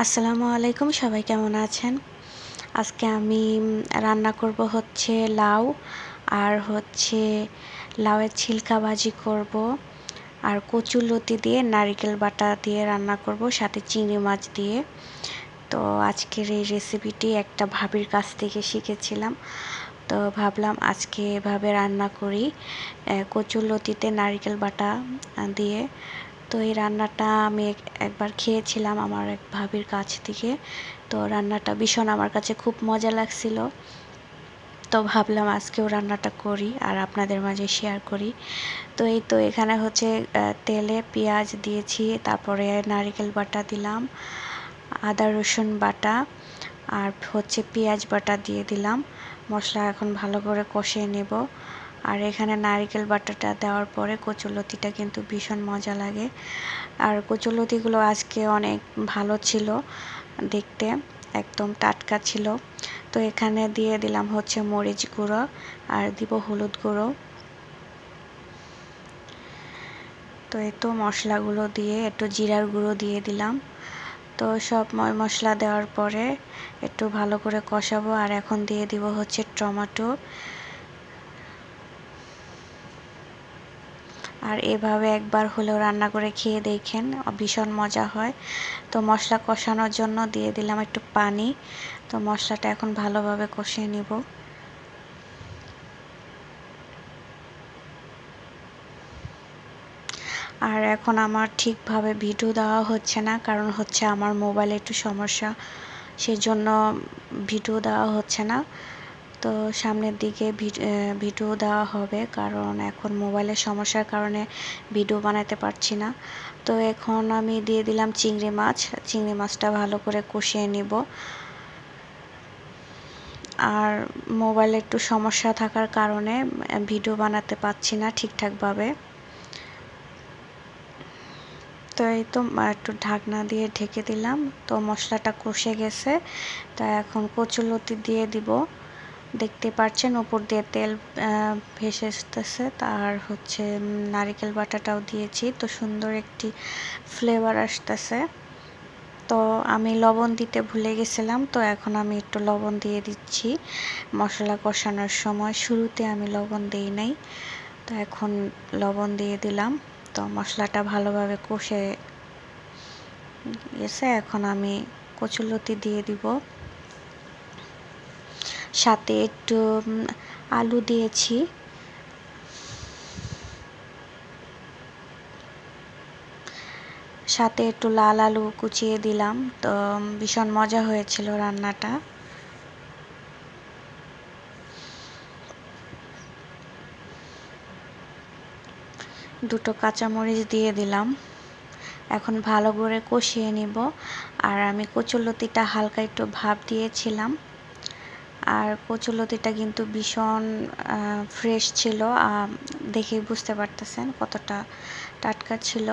আসসালামু আলাইকুম, সবাই কেমন আছেন? আজকে আমি রান্না করব হচ্ছে লাউ আর লাউয়ের ছিলকা ভাজি করব আর কচুরলতি দিয়ে নারিকেল বাটা দিয়ে রান্না করব, সাথে চিংড়ি মাছ দিয়ে। তো আজকের এই রেসিপিটি একটা ভাবির কাছ থেকে শিখেছিলাম। তো ভাবলাম আজকে এভাবে রান্না করি, কচুরলতিতে নারিকেল বাটা দিয়ে। তো এই রান্নাটা আমি একবার খেয়েছিলাম আমার এক ভাবির কাছ থেকে। তো রান্নাটা ভীষণ আমার কাছে খুব মজা লাগছিল। তো ভাবলাম আজকেও রান্নাটা করি আর আপনাদের মাঝে শেয়ার করি। তো এই তো এখানে তেলে পেঁয়াজ দিয়েছি, তারপরে নারিকেল বাটা দিলাম, আদা রসুন বাটা আর পেঁয়াজ বাটা দিয়ে দিলাম। মশলা এখন ভালো করে কষিয়ে নেব। আর এখানে নারিকেল বাটাটা দেওয়ার পরে কচুরলতিটা কিন্তু ভীষণ মজা লাগে। আর কচুরলতিগুলো আজকে অনেক ভালো ছিল দেখতে, একদম টাটকা ছিল। তো এখানে দিয়ে দিলাম মরিচ গুঁড়ো আর দিব হলুদ গুঁড়ো। তো এই তো মশলাগুলো দিয়ে একটু জিরার গুঁড়ো দিয়ে দিলাম। তো সব মশলা দেওয়ার পরে একটু ভালো করে কষাবো। আর এখন দিয়ে দিব টমেটো। আর এভাবে একবার হলেও রান্না করে খেয়ে দেখেন, ভীষণ মজা হয়। তো মশলা কষানোর জন্য দিয়ে দিলাম একটু পানি। তো মশলাটা এখন ভালোভাবে কষিয়ে নিব। আর এখন আমার ঠিকভাবে ভিডিও দেওয়া হচ্ছে না, কারণ আমার মোবাইলে একটু সমস্যা, সেজন্য ভিডিও দেওয়া হচ্ছে না। তো সামনের দিকে ভিডিও দেওয়া হবে, কারণ এখন মোবাইলের সমস্যার কারণে ভিডিও বানাতে পারছি না। তো এখন আমি দিয়ে দিলাম চিংড়ি মাছটা ভালো করে কষিয়ে নিব। আর মোবাইলে একটু সমস্যা থাকার কারণে ভিডিও বানাতে পারছি না ঠিকঠাকভাবে। তো এই তো একটু ঢাকনা দিয়ে ঢেকে দিলাম। তো মশলাটা কষে গেছে। তো এখন কচুরলতি দিয়ে দিব। দেখতে পাচ্ছেন উপর দিয়ে তেল ভেসে আসতেছে। আর নারিকেল বাটাটাও দিয়েছি, তো সুন্দর একটি ফ্লেভার আসতেছে। তো আমি লবণ দিতে ভুলে গেছিলাম, তো এখন আমি একটু লবণ দিয়ে দিচ্ছি। মশলা কষানোর সময় শুরুতে আমি লবণ দিই নাই, তো এখন লবণ দিয়ে দিলাম। তো মশলাটা ভালোভাবে কষে গেছে। এখন আমি কচুরলতি দিয়ে দিব, সাথে একটু আলু দিয়েছি। সাথে একটু লাল আলু কুচিয়ে দিলাম। তো ভীষণ মজা হয়েছিল রান্নাটা। দুটো কাঁচামরিচ দিয়ে দিলাম। এখন ভালো করে কষিয়ে নিব। আর আমি কচুরলতিটা হালকা একটু ভাপ দিয়েছিলাম। আর কচুরলতিটা কিন্তু ভীষণ ফ্রেশ ছিল, দেখেই বুঝতে পারতেছেন কতটা টাটকা ছিল।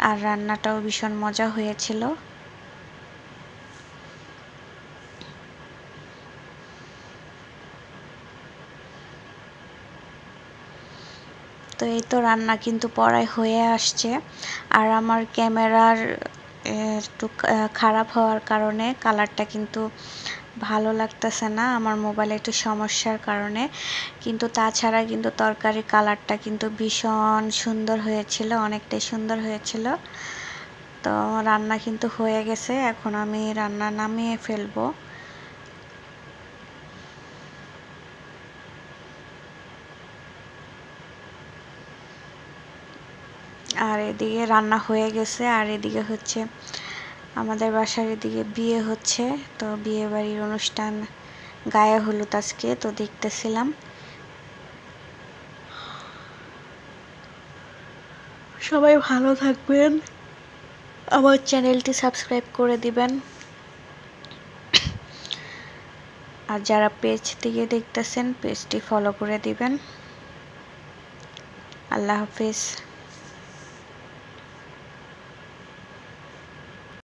আর রান্নাটাও ভীষণ মজা হয়েছিল। তো এই তো রান্না কিন্তু প্রায় হয়ে আসছে। আর আমার ক্যামেরার একটু খারাপ হওয়ার কারণে কালারটা কিন্তু ভালো লাগতেছে না, আমার মোবাইলে একটু সমস্যার কারণে। কিন্তু তাছাড়া কিন্তু তরকারির কালারটা কিন্তু ভীষণ সুন্দর হয়েছিল, অনেকটাই সুন্দর হয়েছিল। তো রান্না কিন্তু হয়ে গেছে, এখন আমি রান্না নামিয়ে ফেলবো। আর এদিকে রান্না হয়ে গেছে। আর এদিকে আমাদের বাসার এদিকে বিয়ে হচ্ছে। তো বিয়ে বাড়ির অনুষ্ঠান, গায়ে হলুদ আজকে, তো দেখতেছিলাম। সবাই ভালো থাকবেন, আমার চ্যানেলটি সাবস্ক্রাইব করে দিবেন। আর যারা পেজ থেকে দেখতেছেন পেজটি ফলো করে দিবেন। আল্লাহ হাফিজ।